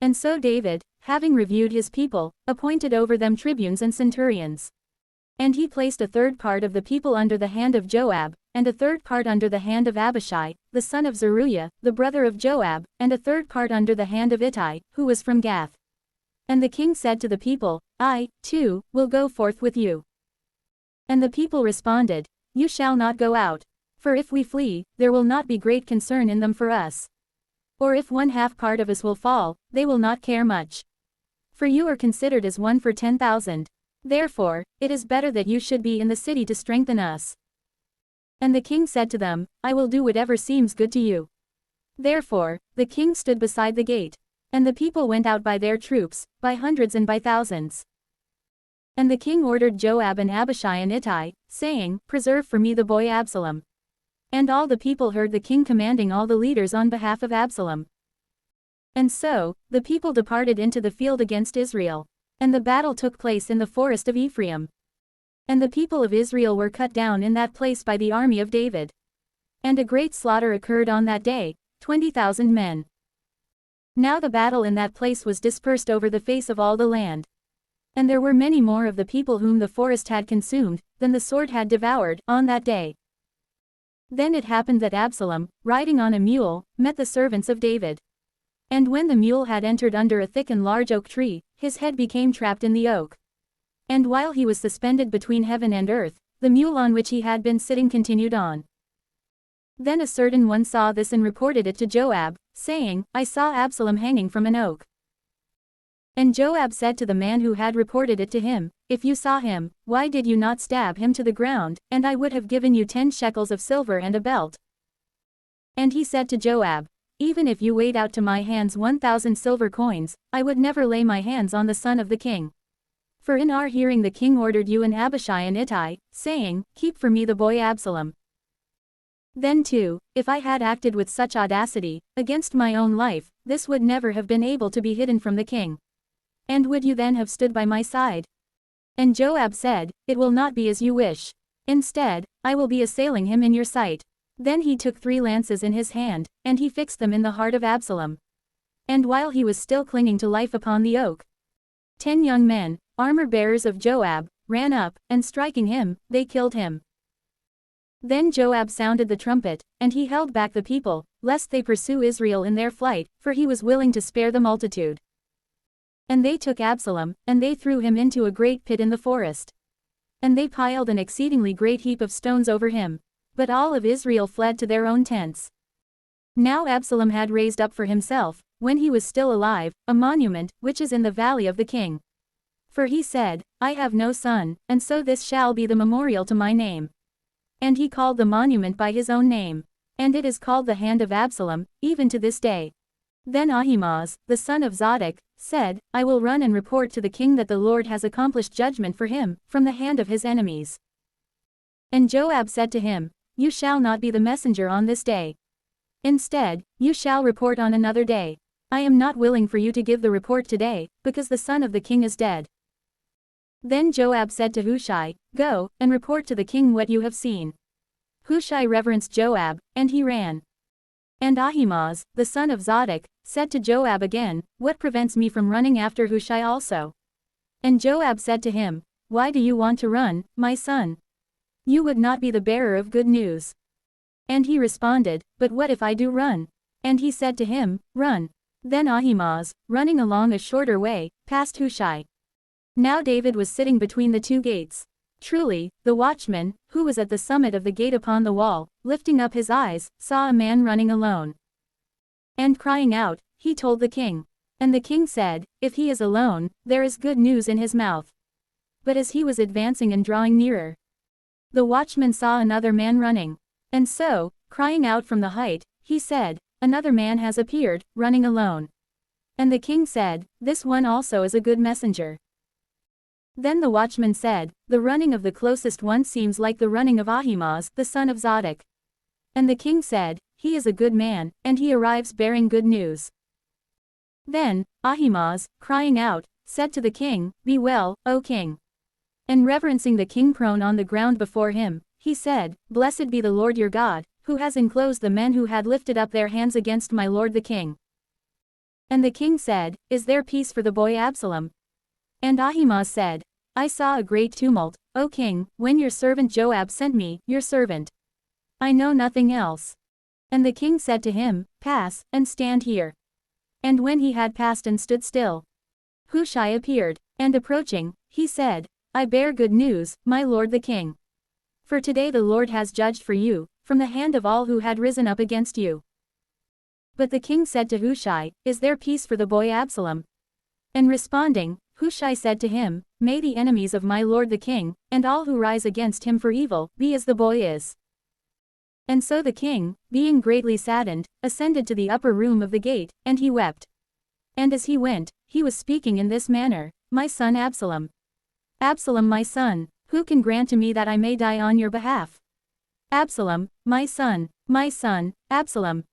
And so David, having reviewed his people, appointed over them tribunes and centurions. And he placed a third part of the people under the hand of Joab, and a third part under the hand of Abishai, the son of Zeruiah, the brother of Joab, and a third part under the hand of Ittai, who was from Gath. And the king said to the people, I, too, will go forth with you. And the people responded, You shall not go out. For if we flee, there will not be great concern in them for us. Or if 1/2 part of us will fall, they will not care much. For you are considered as 1 for 10,000. Therefore, it is better that you should be in the city to strengthen us. And the king said to them, I will do whatever seems good to you. Therefore, the king stood beside the gate. And the people went out by their troops, by hundreds and by thousands. And the king ordered Joab and Abishai and Ittai, saying, Preserve for me the boy Absalom. And all the people heard the king commanding all the leaders on behalf of Absalom. And so, the people departed into the field against Israel. And the battle took place in the forest of Ephraim. And the people of Israel were cut down in that place by the army of David. And a great slaughter occurred on that day, 20,000 men. Now the battle in that place was dispersed over the face of all the land. And there were many more of the people whom the forest had consumed, than the sword had devoured, on that day. Then it happened that Absalom, riding on a mule, met the servants of David. And when the mule had entered under a thick and large oak tree, his head became trapped in the oak. And while he was suspended between heaven and earth, the mule on which he had been sitting continued on. Then a certain one saw this and reported it to Joab, saying, I saw Absalom hanging from an oak. And Joab said to the man who had reported it to him, If you saw him, why did you not stab him to the ground, and I would have given you 10 shekels of silver and a belt? And he said to Joab, Even if you weighed out to my hands 1,000 silver coins, I would never lay my hands on the son of the king. For in our hearing the king ordered you and Abishai and Ittai, saying, Keep for me the boy Absalom. Then too, if I had acted with such audacity, against my own life, this would never have been able to be hidden from the king. And would you then have stood by my side? And Joab said, It will not be as you wish. Instead, I will be assailing him in your sight. Then he took 3 lances in his hand, and he fixed them in the heart of Absalom. And while he was still clinging to life upon the oak, 10 young men, armor-bearers of Joab, ran up, and striking him, they killed him. Then Joab sounded the trumpet, and he held back the people, lest they pursue Israel in their flight, for he was willing to spare the multitude. And they took Absalom, and they threw him into a great pit in the forest. And they piled an exceedingly great heap of stones over him. But all of Israel fled to their own tents. Now Absalom had raised up for himself, when he was still alive, a monument, which is in the valley of the king. For he said, I have no son, and so this shall be the memorial to my name. And he called the monument by his own name. And it is called the hand of Absalom, even to this day. Then Ahimaaz, the son of Zadok, said, I will run and report to the king that the Lord has accomplished judgment for him, from the hand of his enemies. And Joab said to him, You shall not be the messenger on this day. Instead, you shall report on another day. I am not willing for you to give the report today, because the son of the king is dead. Then Joab said to Hushai, Go, and report to the king what you have seen. Hushai reverenced Joab, and he ran. And Ahimaaz, the son of Zadok, said to Joab again, What prevents me from running after Hushai also? And Joab said to him, Why do you want to run, my son? You would not be the bearer of good news. And he responded, But what if I do run? And he said to him, Run. Then Ahimaaz, running along a shorter way, passed Hushai. Now David was sitting between the 2 gates. Truly, the watchman, who was at the summit of the gate upon the wall, lifting up his eyes, saw a man running alone. And crying out, he told the king. And the king said, If he is alone, there is good news in his mouth. But as he was advancing and drawing nearer, the watchman saw another man running. And so, crying out from the height, he said, Another man has appeared, running alone. And the king said, This one also is a good messenger. Then the watchman said, The running of the closest one seems like the running of Ahimaaz, the son of Zadok. And the king said, He is a good man, and he arrives bearing good news. Then, Ahimaaz, crying out, said to the king, Be well, O king. And reverencing the king prone on the ground before him, he said, Blessed be the Lord your God, who has enclosed the men who had lifted up their hands against my lord the king. And the king said, Is there peace for the boy Absalom? And Ahimaaz said, I saw a great tumult, O king, when your servant Joab sent me, your servant. I know nothing else. And the king said to him, Pass, and stand here. And when he had passed and stood still, Hushai appeared, and approaching, he said, I bear good news, my lord the king. For today the Lord has judged for you, from the hand of all who had risen up against you. But the king said to Hushai, Is there peace for the boy Absalom? And responding, Hushai said to him, May the enemies of my lord the king, and all who rise against him for evil, be as the boy is. And so the king, being greatly saddened, ascended to the upper room of the gate, and he wept. And as he went, he was speaking in this manner, My son Absalom. Absalom my son, who can grant to me that I may die on your behalf? Absalom, my son, Absalom,